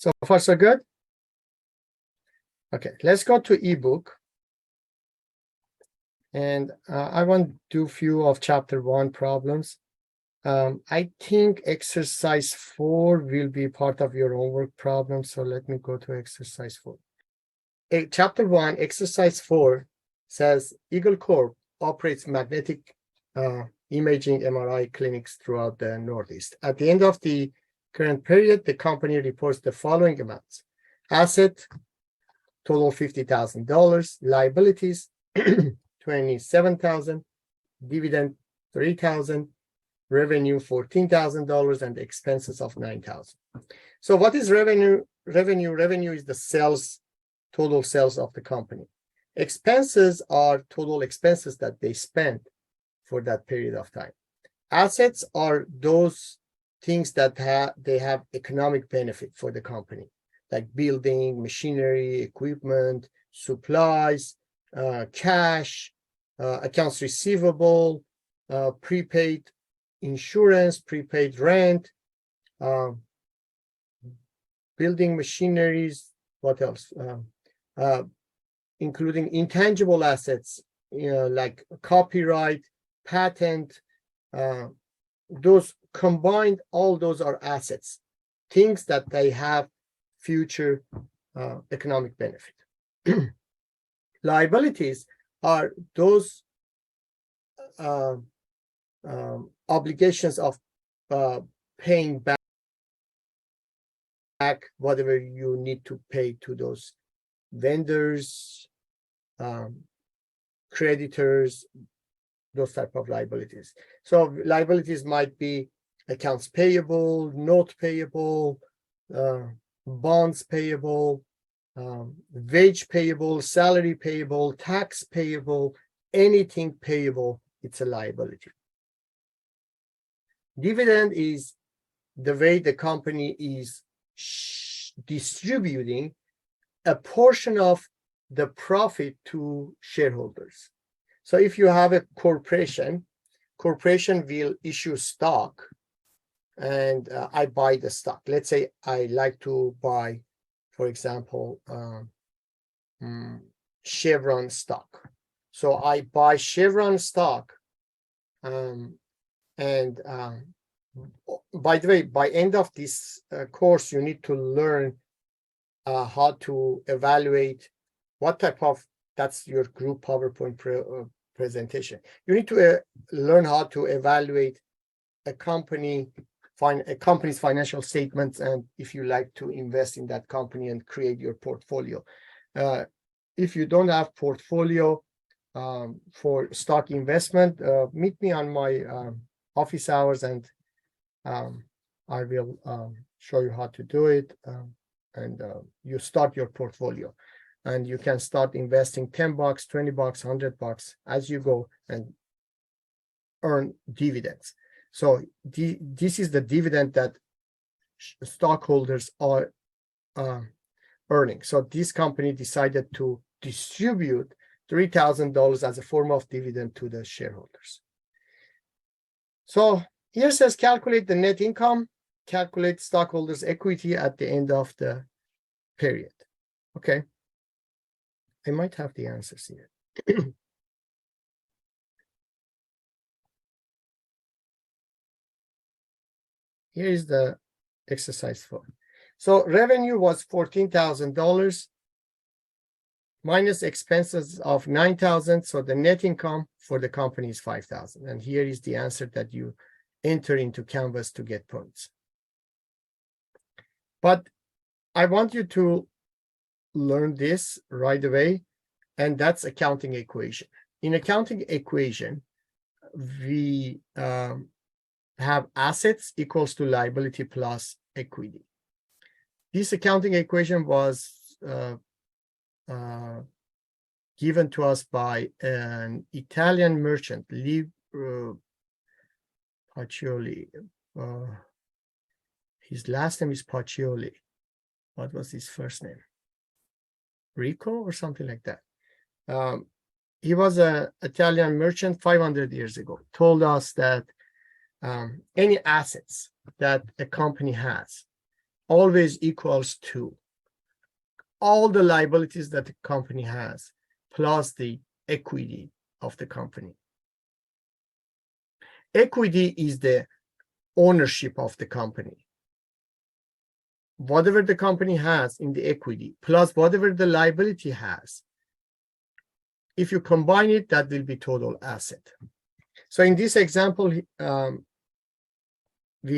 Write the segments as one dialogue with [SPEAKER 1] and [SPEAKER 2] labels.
[SPEAKER 1] So far, so good? Okay, let's go to ebook. And I want to do a few of chapter 1 problems. I think exercise 4 will be part of your homework problem. So let me go to exercise 4. Chapter 1, exercise 4 says Eagle Corp operates magnetic imaging MRI clinics throughout the Northeast. At the end of the current period, the company reports the following amounts: asset, total $50,000, liabilities, $27,000, dividend, $3,000, revenue, $14,000, and expenses of $9,000. So what is revenue? Revenue is the sales, total sales of the company. Expenses are total expenses that they spent for that period of time. Assets are those things that they have economic benefit for the company, like building, machinery, equipment, supplies, cash, accounts receivable, prepaid insurance, prepaid rent, building machineries, what else? Including intangible assets, like copyright, patent, those combined, all those are assets, things that they have future economic benefit. Liabilities are those obligations of paying back whatever you need to pay to those vendors, creditors, those type of liabilities. So liabilities might be accounts payable, note payable, bonds payable, wage payable, salary payable, tax payable, anything payable, it's a liability. Dividend is the way the company is distributing a portion of the profit to shareholders. So if you have a corporation will issue stock, and I buy the stock. Let's say I like to buy, for example, Chevron stock. So I buy Chevron stock, and by the way, by end of this course, you need to learn how to evaluate what type of, that's your group PowerPoint presentation. You need to learn how to evaluate a company's financial statements, and if you like to invest in that company and create your portfolio. If you don't have portfolio for stock investment, meet me on my office hours, and I will show you how to do it. And you start your portfolio, and you can start investing $10, $20, $100 as you go and earn dividends. So this is the dividend that stockholders are earning. So this company decided to distribute $3,000 as a form of dividend to the shareholders. So here says calculate the net income, calculate stockholders' equity at the end of the period. Okay. I might have the answers here. Here is the exercise 4. So revenue was $14,000 minus expenses of $9,000. So the net income for the company is $5,000. And here is the answer that you enter into Canvas to get points. But I want you to learn this right away, and that's accounting equation. In accounting equation, we have assets equals to liability plus equity. This accounting equation was given to us by an Italian merchant, Pacioli. His last name is Pacioli. What was his first name? Rico or something like that. He was an Italian merchant 500 years ago, told us that any assets that a company has always equals to all the liabilities that the company has plus the equity of the company. Equity is the ownership of the company. Whatever the company has in the equity plus whatever the liability has, if you combine it, that will be total asset. So in this example, we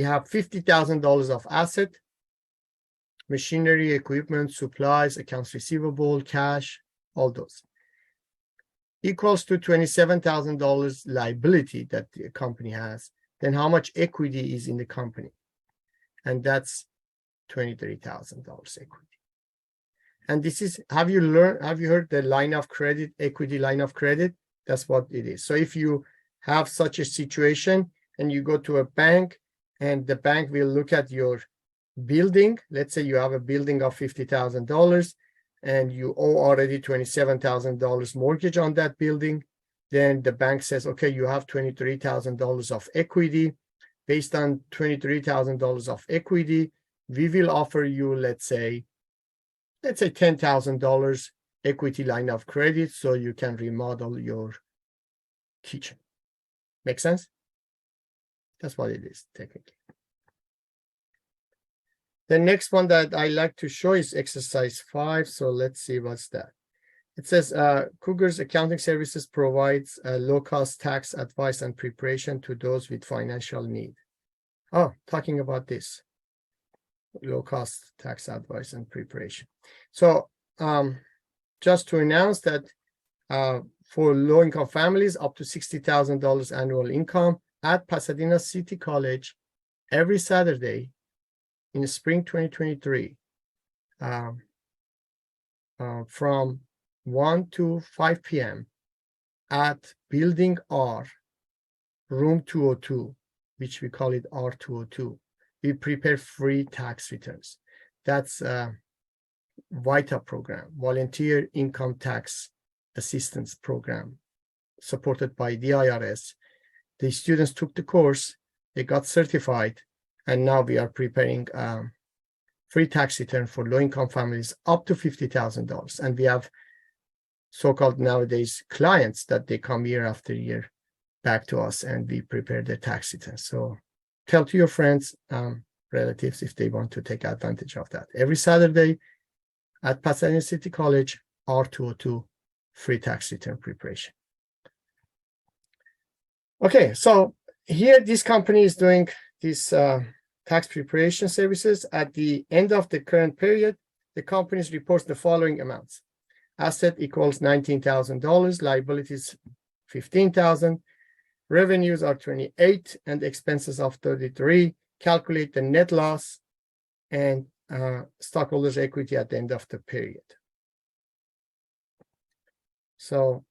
[SPEAKER 1] have $50,000 of asset, machinery, equipment, supplies, accounts receivable, cash, all those. Equals to $27,000 liability that the company has. Then how much equity is in the company? And that's $23,000 equity. And this is, have you heard the line of credit, equity line of credit? That's what it is. So if you have such a situation and you go to a bank and the bank will look at your building, let's say you have a building of $50,000 and you owe already $27,000 mortgage on that building, then the bank says, okay, you have $23,000 of equity. Based on $23,000 of equity, we will offer you, let's say $10,000 equity line of credit so you can remodel your kitchen. Make sense? That's what it is technically. The next one that I like to show is exercise 5. So let's see what's that. It says Cougar's Accounting Services provides low-cost tax advice and preparation to those with financial need. Oh, talking about this. Low-cost tax advice and preparation. So just to announce that for low-income families up to $60,000 annual income at Pasadena City College every Saturday in spring 2023 from 1 to 5 p.m. at Building R, room 202, which we call it R202. We prepare free tax returns. That's VITA program, Volunteer Income Tax Assistance Program, supported by the IRS. The students took the course, they got certified, and now we are preparing free tax return for low-income families up to $50,000. And we have so-called nowadays clients that they come year after year back to us and we prepare their tax returns. So tell to your friends, relatives, if they want to take advantage of that. Every Saturday at Pasadena City College, R202, free tax return preparation. Okay, so here this company is doing this tax preparation services. At the end of the current period, the company reports the following amounts. Asset equals $19,000, liabilities $15,000, revenues are $28,000, and expenses of $33,000. Calculate the net loss and stockholders' equity at the end of the period. So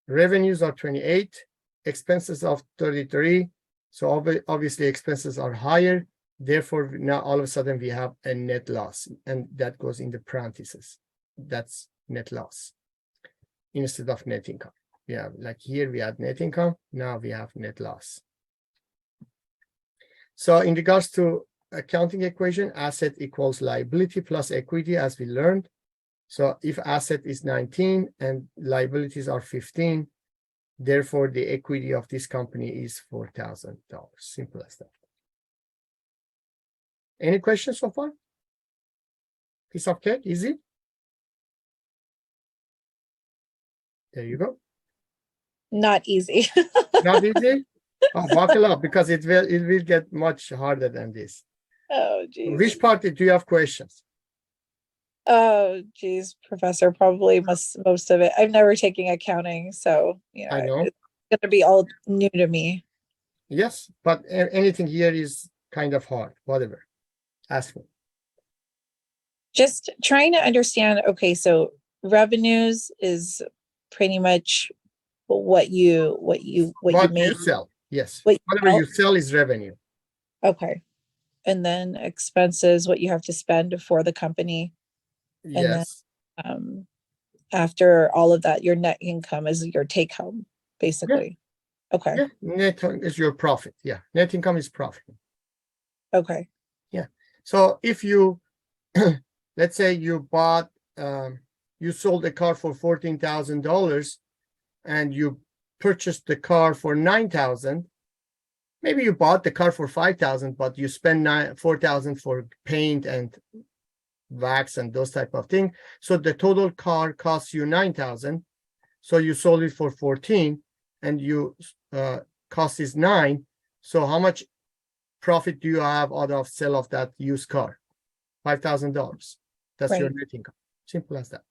[SPEAKER 1] revenues are $28,000, expenses of $33,000. So obviously expenses are higher. Therefore, now all of a sudden we have a net loss, and that goes in the parentheses. That's net loss instead of net income. Yeah, like here we had net income. Now we have net loss. So in regards to accounting equation, asset equals liability plus equity, as we learned. So if asset is 19 and liabilities are 15, therefore the equity of this company is $4,000. Simple as that. Any questions so far? Piece of cake, easy. There you go.
[SPEAKER 2] Not easy.
[SPEAKER 1] Not easy? Oh, buckle up, because it will get much harder than this.
[SPEAKER 2] Oh, geez.
[SPEAKER 1] Which part do you have questions?
[SPEAKER 2] Oh, geez, Professor, probably most of it. I've never taken accounting, so
[SPEAKER 1] I know.
[SPEAKER 2] it's going to be all new to me.
[SPEAKER 1] Yes, but anything here is kind of hard. Whatever. Ask me.
[SPEAKER 2] Just trying to understand. Okay, so revenues is pretty much what you make.
[SPEAKER 1] You sell. Yes. Whatever you sell is revenue.
[SPEAKER 2] Okay. And then expenses, what you have to spend for the company.
[SPEAKER 1] Yes.
[SPEAKER 2] And then after all of that, your net income is your take home, basically. Yeah. Okay.
[SPEAKER 1] Yeah. Net is your profit. Yeah. Net income is profit.
[SPEAKER 2] Okay.
[SPEAKER 1] Yeah. So if you, let's say you bought, you sold a car for $14,000 and you purchased the car for $9,000. Maybe you bought the car for $5,000, but you spend $4,000 for paint and wax and those type of things. So the total car costs you $9,000. So you sold it for 14 and you cost is 9. So how much profit do you have out of sale of that used car? $5,000. That's your
[SPEAKER 2] Right.
[SPEAKER 1] net income. Simple as that.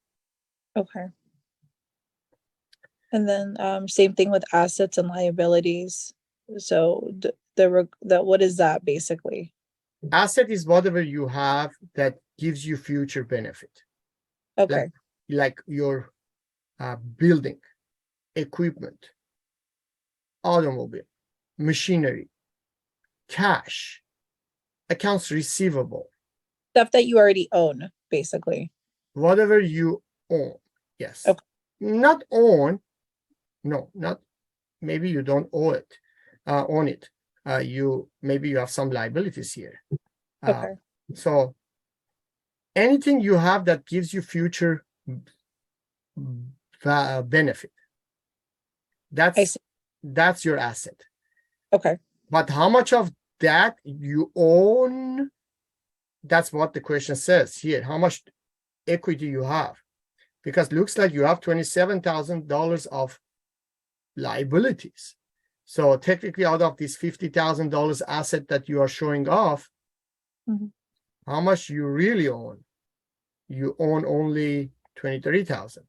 [SPEAKER 2] Okay. And then same thing with assets and liabilities. So what is that basically?
[SPEAKER 1] Asset is whatever you have that gives you future benefit.
[SPEAKER 2] Okay.
[SPEAKER 1] Like your building, equipment, automobile, machinery, cash, accounts receivable,
[SPEAKER 2] Stuff that you already own, basically.
[SPEAKER 1] whatever you own. Yes.
[SPEAKER 2] Okay.
[SPEAKER 1] Not own. No, not maybe you don't own it. Maybe you have some liabilities here.
[SPEAKER 2] Okay.
[SPEAKER 1] So anything you have that gives you future benefit, that's your asset.
[SPEAKER 2] Okay.
[SPEAKER 1] But how much of that you own, that's what the question says here. How much equity you have? Because looks like you have $27,000 of liabilities. So technically out of this $50,000 asset that you are showing off, how much you really own? You own only 23,000.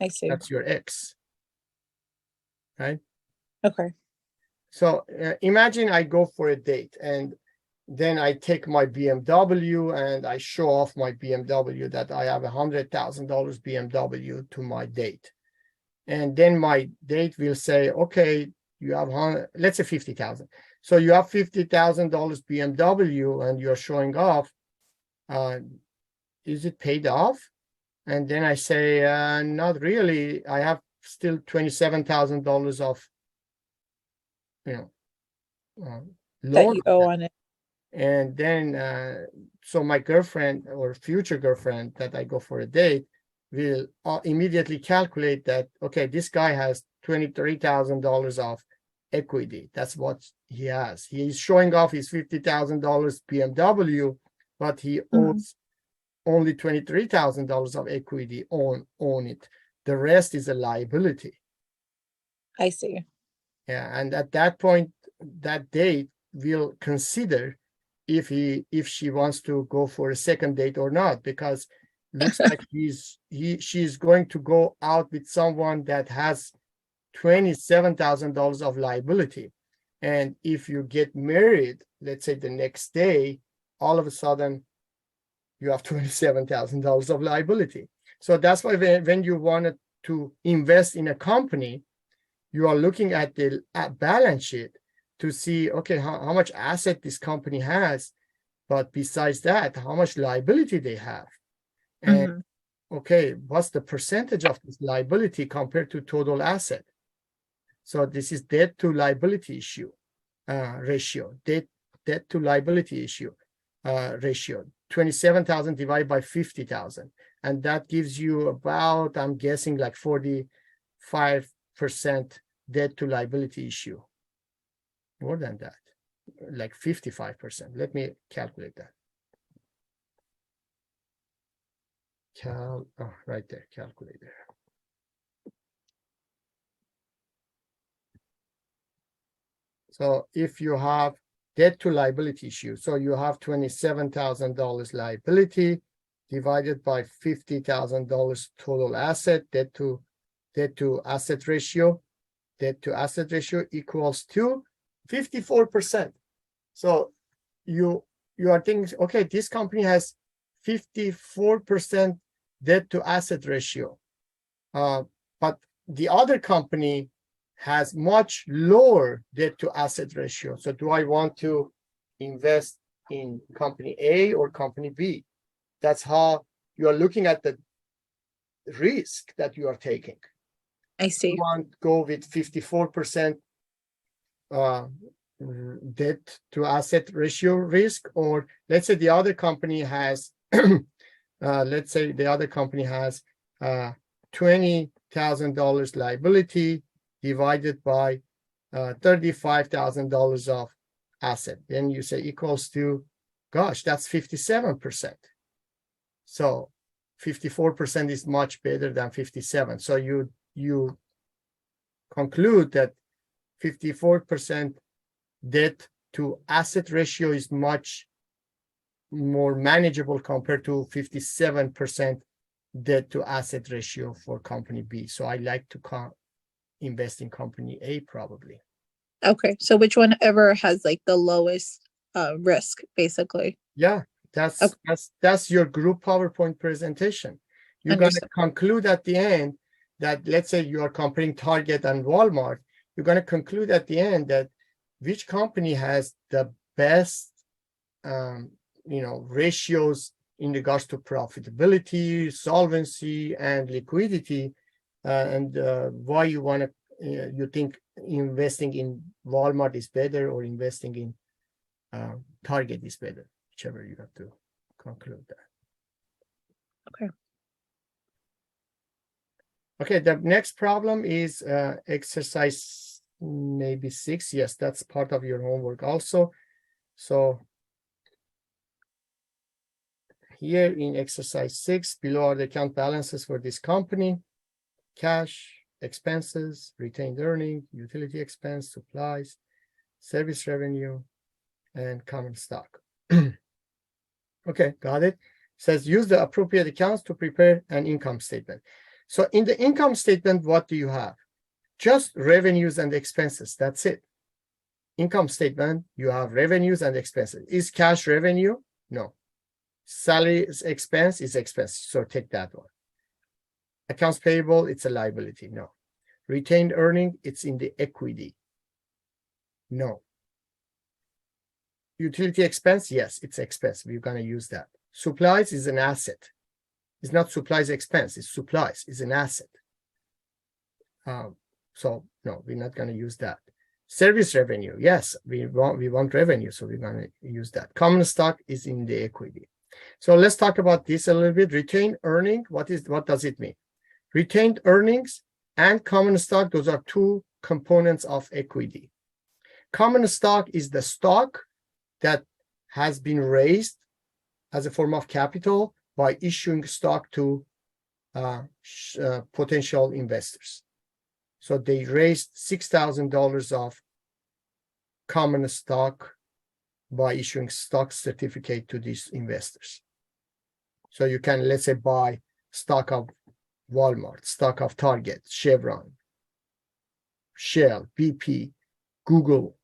[SPEAKER 2] I see.
[SPEAKER 1] That's your X, right?
[SPEAKER 2] Okay.
[SPEAKER 1] So imagine I go for a date and then I take my BMW and I show off my BMW that I have $100,000 BMW to my date. And then my date will say, okay, you have, let's say 50,000. So you have $50,000 BMW and you're showing off. Is it paid off? And then I say, not really. I have still $27,000 of, loan
[SPEAKER 2] That you owe on it.
[SPEAKER 1] And then, so my girlfriend or future girlfriend that I go for a date will immediately calculate that, okay, this guy has $23,000 of equity. That's what he has. He's showing off his $50,000 BMW, but he owes only $23,000 of equity on it. The rest is a liability.
[SPEAKER 2] I see.
[SPEAKER 1] Yeah, and at that point, that date will consider if she wants to go for a second date or not, because looks like she's going to go out with someone that has $27,000 of liability. And if you get married, let's say the next day, all of a sudden you have $27,000 of liability. So that's why when you wanted to invest in a company, you are looking at the balance sheet to see, okay, how much asset this company has, but besides that, how much liability they have. And okay, what's the percentage of this liability compared to total asset? So this is debt to liability issue ratio, debt to liability issue ratio, 27,000 divided by 50,000. And that gives you about, I'm guessing, like 45% debt to liability issue. More than that, like 55%. Let me calculate that. Right there, calculator. So if you have debt to liability issue, so you have $27,000 liability divided by $50,000 total asset, debt to asset ratio equals to 54%. So you are thinking, okay, this company has 54% debt to asset ratio, but the other company has much lower debt to asset ratio. So do I want to invest in company A or company B? That's how you are looking at the risk that you are taking.
[SPEAKER 2] I see.
[SPEAKER 1] You want to go with 54% debt to asset ratio risk, or let's say the other company has let's say the other company has $20,000 liability divided by $35,000 of asset. Then you say equals to, gosh, that's 57%. So 54% is much better than 57. So you conclude that 54% debt to asset ratio is much more manageable compared to 57% debt to asset ratio for company B. So I like to invest in company A probably.
[SPEAKER 2] Okay, so which one ever has like the lowest risk, basically?
[SPEAKER 1] Yeah, that's your group PowerPoint presentation. You're going to
[SPEAKER 2] Understood.
[SPEAKER 1] conclude at the end that, let's say you are comparing Target and Walmart, you're going to conclude at the end that which company has the best ratios in regards to profitability, solvency, and liquidity, and why you want to you think investing in Walmart is better or investing in Target is better, whichever you have to conclude that.
[SPEAKER 2] Okay.
[SPEAKER 1] Okay, the next problem is exercise maybe 6. Yes, that's part of your homework also. So here in exercise 6, below are the account balances for this company: cash, expenses, retained earning, utility expense, supplies, service revenue, and common stock. Okay, got it. Says use the appropriate accounts to prepare an income statement. So in the income statement, what do you have? Just revenues and expenses. That's it. Income statement, you have revenues and expenses. Is cash revenue? No. Salary expense is expense. So take that one. Accounts payable, it's a liability. No. Retained earning, it's in the equity. No. Utility expense, yes, it's expense. We're going to use that. Supplies is an asset. It's not supplies expense. It's supplies. It's an asset. So no, we're not going to use that. Service revenue, yes, we want revenue, so we're going to use that. Common stock is in the equity. So let's talk about this a little bit. Retained earning, what does it mean? Retained earnings and common stock, those are two components of equity. Common stock is the stock that has been raised as a form of capital by issuing stock to potential investors. So they raised $6,000 of common stock by issuing stock certificate to these investors. So you can, let's say, buy stock of Walmart, stock of Target, Chevron, Shell, BP, Google,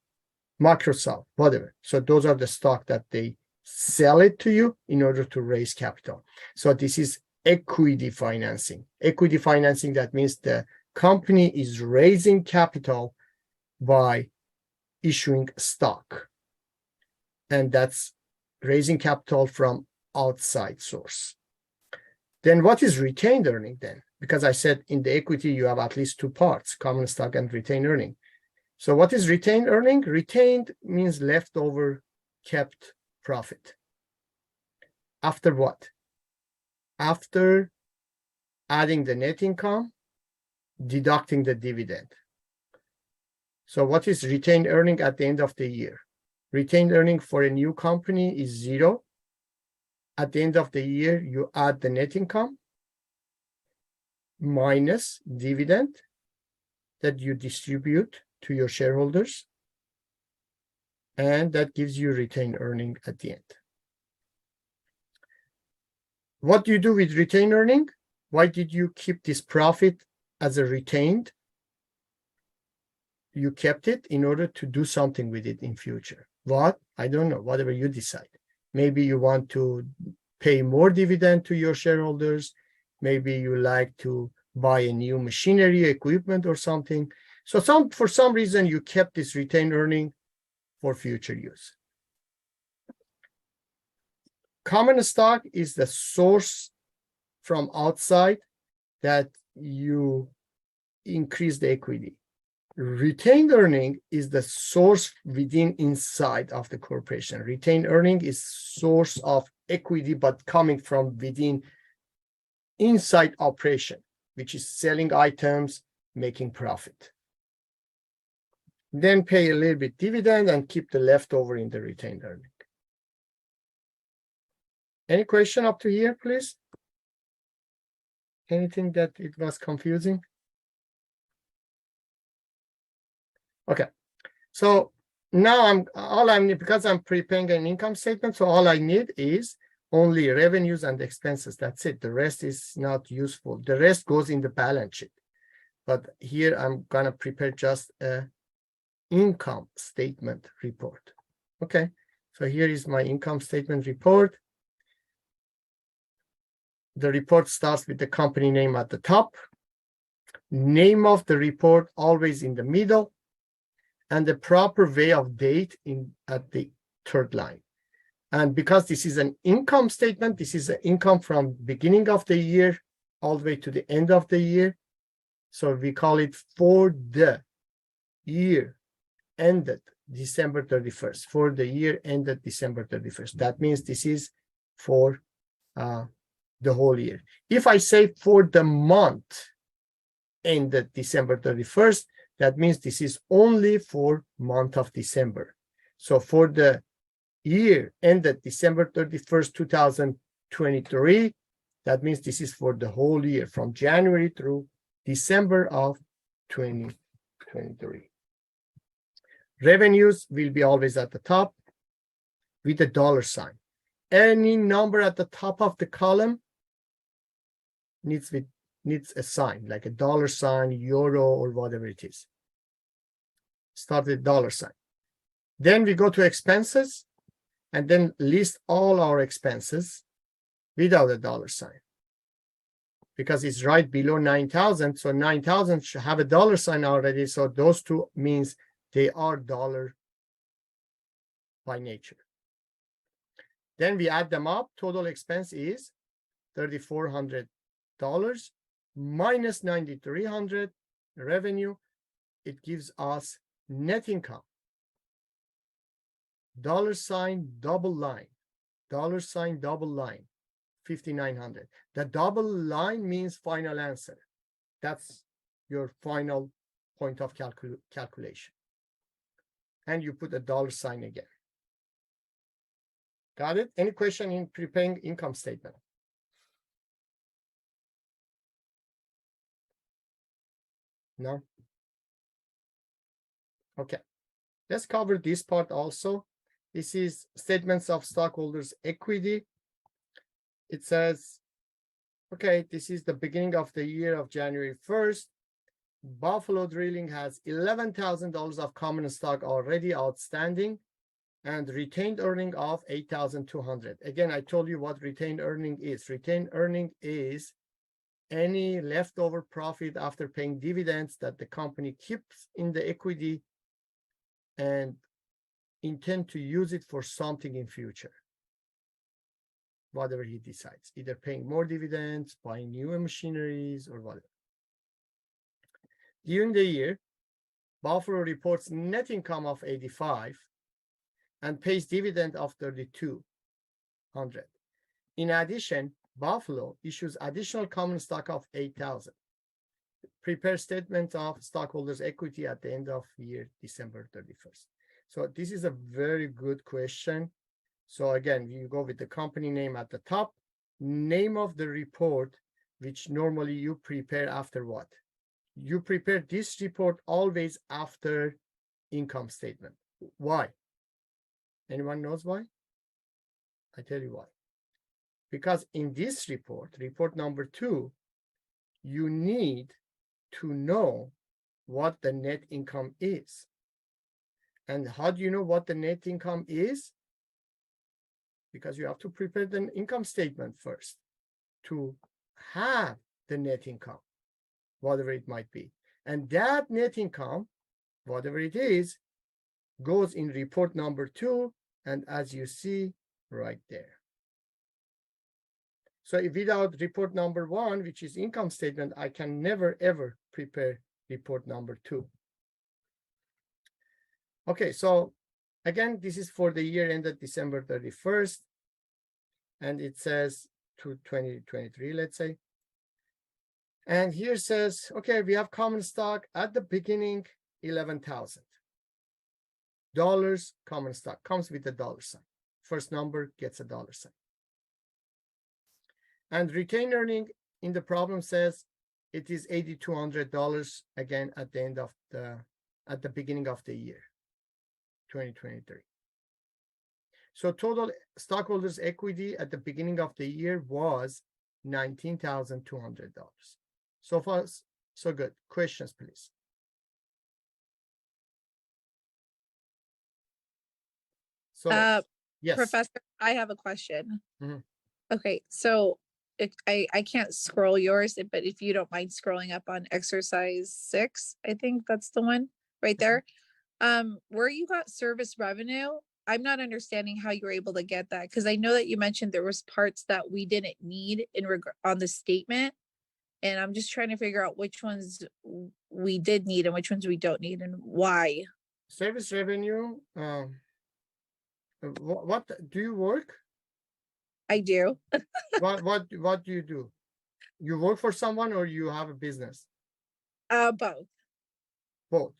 [SPEAKER 1] Microsoft, whatever. So those are the stock that they sell it to you in order to raise capital. So this is equity financing. Equity financing, that means the company is raising capital by issuing stock. And that's raising capital from outside source. Then what is retained earning then? Because I said in the equity, you have at least two parts, common stock and retained earning. So what is retained earning? Retained means leftover kept profit. After what? After adding the net income, deducting the dividend. So what is retained earning at the end of the year? Retained earning for a new company is 0. At the end of the year, you add the net income minus dividend that you distribute to your shareholders, and that gives you retained earning at the end. What do you do with retained earning? Why did you keep this profit as a retained? You kept it in order to do something with it in future. What? I don't know, whatever you decide. Maybe you want to pay more dividend to your shareholders. Maybe you like to buy a new machinery, equipment, or something. So for some reason, you kept this retained earning for future use. Common stock is the source from outside that you increase the equity. Retained earning is the source within inside of the corporation. Retained earning is source of equity, but coming from within inside operation, which is selling items, making profit. Then pay a little bit dividend and keep the leftover in the retained earning. Any question up to here, please? Anything that it was confusing? Okay, so now because I'm preparing an income statement, so all I need is only revenues and expenses. That's it. The rest is not useful. The rest goes in the balance sheet. But here I'm gonna prepare just a income statement report. Okay, so here is my income statement report. The report starts with the company name at the top, name of the report always in the middle, and the proper way of date at the third line. And because this is an income statement, this is an income from beginning of the year all the way to the end of the year. So we call it for the year ended December 31st. For the year ended December 31st. That means this is for the whole year. If I say for the month ended December 31st, that means this is only for month of December. So for the year ended December 31st, 2023, that means this is for the whole year from January through December of 2023. Revenues will be always at the top with a dollar sign. Any number at the top of the column needs a sign, like a dollar sign, euro, or whatever it is. Start with dollar sign. Then we go to expenses and then list all our expenses without a dollar sign. Because it's right below 9,000. So 9,000 should have a dollar sign already. So those two means they are dollar by nature. Then we add them up. Total expense is $3,400 minus $9,300 revenue. It gives us net income. Dollar sign, double line. Dollar sign, double line. 5,900. The double line means final answer. That's your final point of calculation. And you put a dollar sign again. Got it? Any question in preparing income statement? No? Okay. Let's cover this part also. This is statements of stockholders' equity. It says, okay, this is the beginning of the year of January 1st. Buffalo Drilling has $11,000 of common stock already outstanding and retained earning of $8,200. Again, I told you what retained earning is. Retained earning is any leftover profit after paying dividends that the company keeps in the equity and intend to use it for something in future. Whatever he decides, either paying more dividends, buying new machineries, or whatever. During the year, Buffalo reports net income of 85 and pays dividend of 3,200. In addition, Buffalo issues additional common stock of 8,000. Prepare statement of stockholders' equity at the end of year, December 31st. So this is a very good question. So again, you go with the company name at the top, name of the report, which normally you prepare after what? You prepare this report always after income statement. Why? Anyone knows why? I tell you why. Because in this report, report number 2, you need to know what the net income is. And how do you know what the net income is? Because you have to prepare the income statement first to have the net income, whatever it might be. And that net income, whatever it is, goes in report number 2, and as you see right there. So if without report number 1, which is income statement, I can never ever prepare report number 2. Okay, so again, this is for the year ended December 31st, and it says to 2023, let's say. And here says, okay, we have common stock at the beginning, $11,000. Common stock comes with a dollar sign. First number gets a dollar sign. And retained earning in the problem says it is $8,200 again at the end of at the beginning of the year, 2023. So total stockholders' equity at the beginning of the year was $19,200. So far, so good. Questions, please. So, yes.
[SPEAKER 2] Professor, I have a question.
[SPEAKER 1] Mhm.
[SPEAKER 2] Okay, so I can't scroll yours, but if you don't mind scrolling up on exercise 6, I think that's the one right there. Where you got service revenue, I'm not understanding how you were able to get that, because I know that you mentioned there was parts that we didn't need on the statement, and I'm just trying to figure out which ones we did need and which ones we don't need and why.
[SPEAKER 1] Service revenue, what do you work?
[SPEAKER 2] I do.
[SPEAKER 1] What do you do? You work for someone or you have a business?
[SPEAKER 2] Both.
[SPEAKER 1] Both.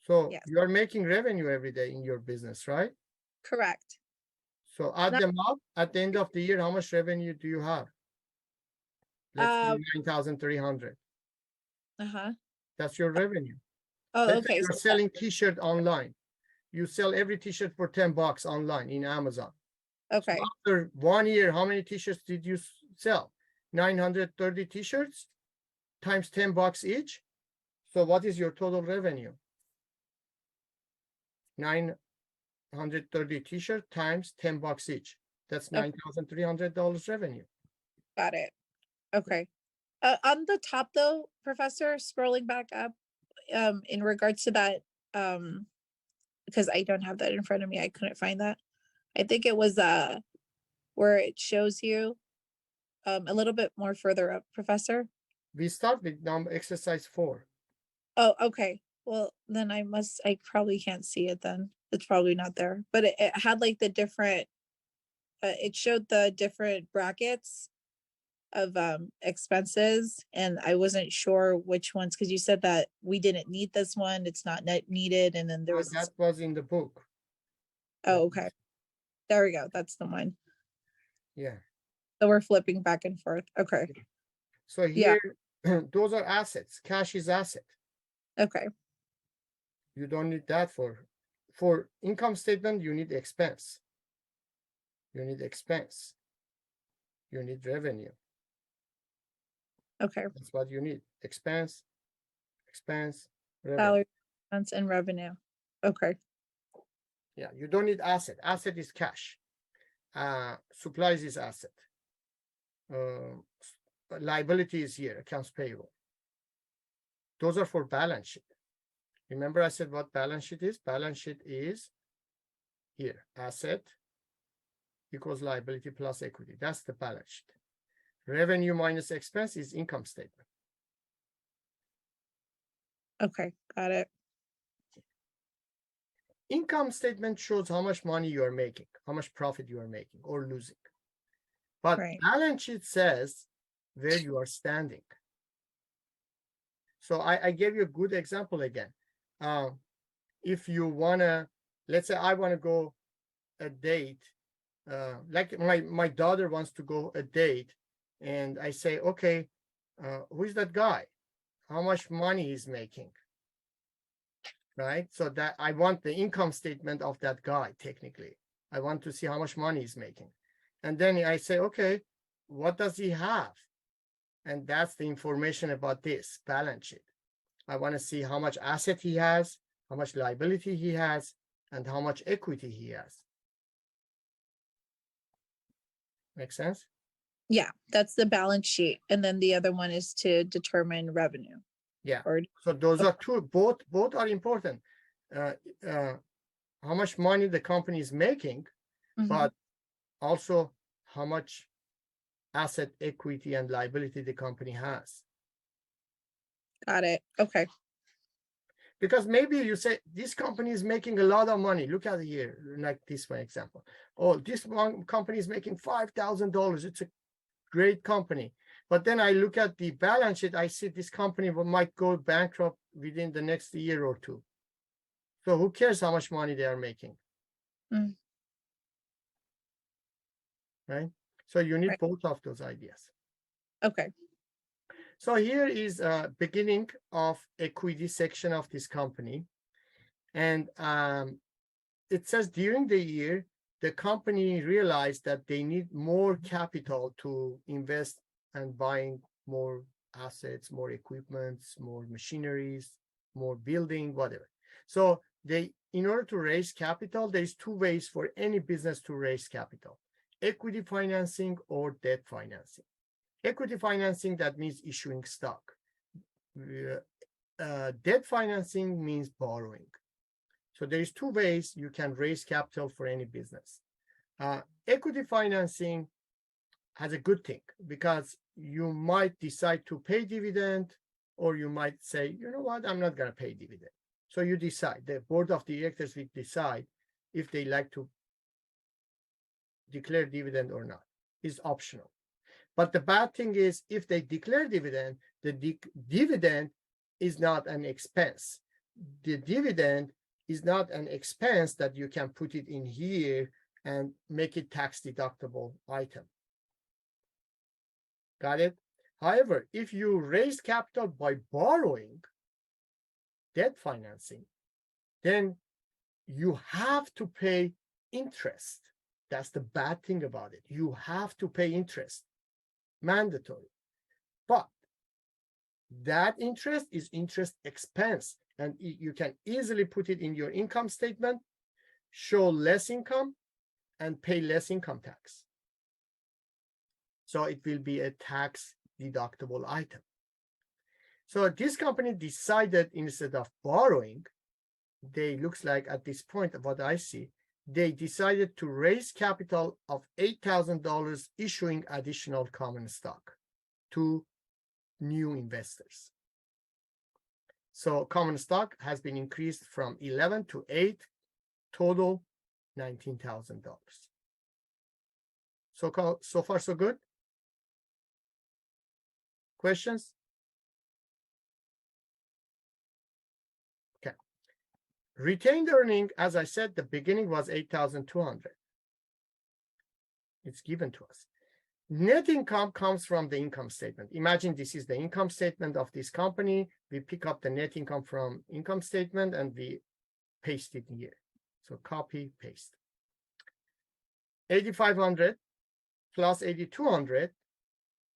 [SPEAKER 1] So
[SPEAKER 2] Yes.
[SPEAKER 1] you are making revenue every day in your business, right?
[SPEAKER 2] Correct.
[SPEAKER 1] So add them up at the end of the year, how much revenue do you have? Let's say 9,300.
[SPEAKER 2] Uh-huh.
[SPEAKER 1] That's your revenue.
[SPEAKER 2] Oh,
[SPEAKER 1] Let's say
[SPEAKER 2] okay.
[SPEAKER 1] you're selling t-shirt online. You sell every t-shirt for $10 online in Amazon.
[SPEAKER 2] Okay.
[SPEAKER 1] So after 1 year, how many t-shirts did you sell? 930 t-shirts times $10 each. So what is your total revenue? 930 t-shirt times $10 each. That's $9,300 revenue.
[SPEAKER 2] Got it. Okay. On the top though, Professor, scrolling back up, in regards to that, because I don't have that in front of me, I couldn't find that. I think it was where it shows you a little bit more further up, Professor.
[SPEAKER 1] We start with exercise 4.
[SPEAKER 2] Oh, okay. Well, then I probably can't see it then. It's probably not there. But it had like the different, it showed the different brackets of expenses, and I wasn't sure which ones, because you said that we didn't need this one, it's not needed, and then there was
[SPEAKER 1] That was in the book.
[SPEAKER 2] oh, okay. There we go. That's the one.
[SPEAKER 1] Yeah.
[SPEAKER 2] So we're flipping back and forth. Okay.
[SPEAKER 1] So here, those are assets. Cash is asset.
[SPEAKER 2] Okay.
[SPEAKER 1] You don't need that for income statement. You need expense. You need expense. You need revenue.
[SPEAKER 2] Okay.
[SPEAKER 1] That's what you need. Expense, revenue.
[SPEAKER 2] Salary, expense, and revenue. Okay.
[SPEAKER 1] Yeah, you don't need asset. Asset is cash. Supplies is asset. Liability is here, accounts payable. Those are for balance sheet. Remember I said what balance sheet is? Balance sheet is here, asset equals liability plus equity. That's the balance sheet. Revenue minus expense is income statement.
[SPEAKER 2] Okay. Got it.
[SPEAKER 1] Income statement shows how much money you are making, how much profit you are making or losing. But
[SPEAKER 2] Right.
[SPEAKER 1] balance sheet says where you are standing. So I gave you a good example again. If you wanna, let's say I wanna go a date, like my daughter wants to go a date, and I say, okay, who is that guy? How much money he's making? Right? So that I want the income statement of that guy, technically. I want to see how much money he's making. And then I say, okay, what does he have? And that's the information about this balance sheet. I want to see how much asset he has, how much liability he has, and how much equity he has. Make sense?
[SPEAKER 2] Yeah, that's the balance sheet. And then the other one is to determine revenue.
[SPEAKER 1] Yeah.
[SPEAKER 2] Or
[SPEAKER 1] So those are two, both are important. How much money the company is making, but also how much asset, equity, and liability the company has.
[SPEAKER 2] Got it. Okay.
[SPEAKER 1] Because maybe you say this company is making a lot of money. Look at it here, like this one example. Oh, this one company is making $5,000. It's a great company. But then I look at the balance sheet, I see this company might go bankrupt within the next year or two. So who cares how much money they are making?
[SPEAKER 2] Mm.
[SPEAKER 1] Right? So you need
[SPEAKER 2] Right.
[SPEAKER 1] both of those ideas.
[SPEAKER 2] Okay.
[SPEAKER 1] So here is a beginning of equity section of this company. And it says during the year, the company realized that they need more capital to invest and buying more assets, more equipment, more machineries, more building, whatever. So in order to raise capital, there's two ways for any business to raise capital: equity financing or debt financing. Equity financing, that means issuing stock. Debt financing means borrowing. So there's two ways you can raise capital for any business. Equity financing has a good thing because you might decide to pay dividend, or you might say, you know what, I'm not going to pay dividend. So you decide, the board of directors will decide if they like to declare dividend or not. It's optional. But the bad thing is, if they declare dividend, the dividend is not an expense. The dividend is not an expense that you can put it in here and make it tax deductible item. Got it? However, if you raise capital by borrowing, debt financing, then you have to pay interest. That's the bad thing about it. You have to pay interest, mandatory. But that interest is interest expense, and you can easily put it in your income statement, show less income, and pay less income tax. So it will be a tax deductible item. So this company decided, instead of borrowing, looks like at this point of what I see, they decided to raise capital of $8,000, issuing additional common stock to new investors. So common stock has been increased from 11 to 8, total $19,000. So far, so good. Questions? Okay. Retained earning, as I said, the beginning was 8,200. It's given to us. Net income comes from the income statement. Imagine this is the income statement of this company. We pick up the net income from income statement and we paste it here. So copy, paste. 8,500 plus 8,200,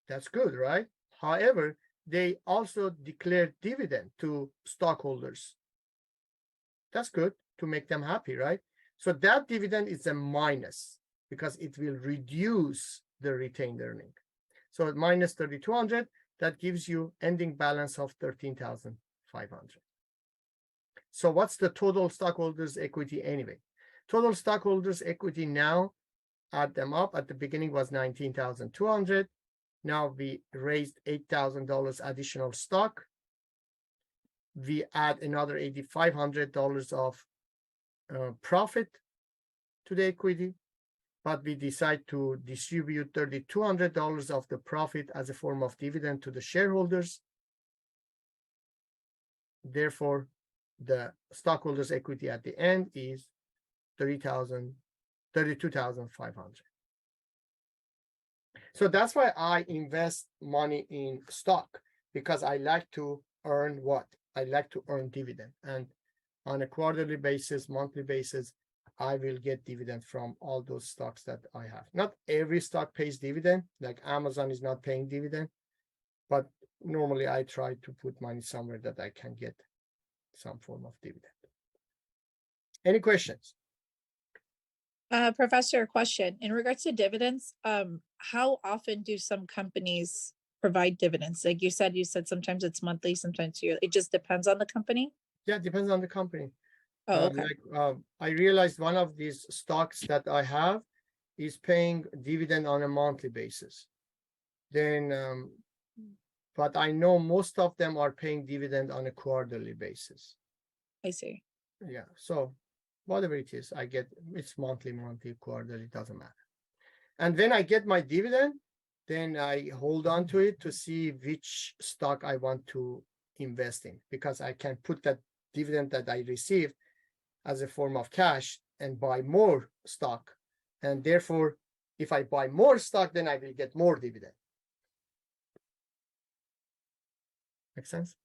[SPEAKER 1] that's good, right? However, they also declared dividend to stockholders. That's good to make them happy, right? So that dividend is a minus because it will reduce the retained earning. So minus 3,200, that gives you ending balance of 13,500. So what's the total stockholders' equity anyway? Total stockholders' equity now, add them up, at the beginning was 19,200. Now we raised $8,000 additional stock. We add another $8,500 of profit to the equity, but we decide to distribute $3,200 of the profit as a form of dividend to the shareholders. Therefore, the stockholders' equity at the end is 32,500. So that's why I invest money in stock, because I like to earn what? I like to earn dividend. And on a quarterly basis, monthly basis, I will get dividend from all those stocks that I have. Not every stock pays dividend, like Amazon is not paying dividend, but normally I try to put money somewhere that I can get some form of dividend. Any questions?
[SPEAKER 2] Professor, question in regards to dividends. How often do some companies provide dividends? Like you said sometimes it's monthly, sometimes yearly. It just depends on the company.
[SPEAKER 1] Yeah, it depends on the company.
[SPEAKER 2] Oh, okay.
[SPEAKER 1] I realized one of these stocks that I have is paying dividend on a monthly basis. Then, but I know most of them are paying dividend on a quarterly basis.
[SPEAKER 2] I see.
[SPEAKER 1] Yeah, so whatever it is, I get it's monthly, quarterly, doesn't matter. And when I get my dividend, then I hold on to it to see which stock I want to invest in, because I can put that dividend that I received as a form of cash and buy more stock. And therefore, if I buy more stock, then I will get more dividend. Make sense?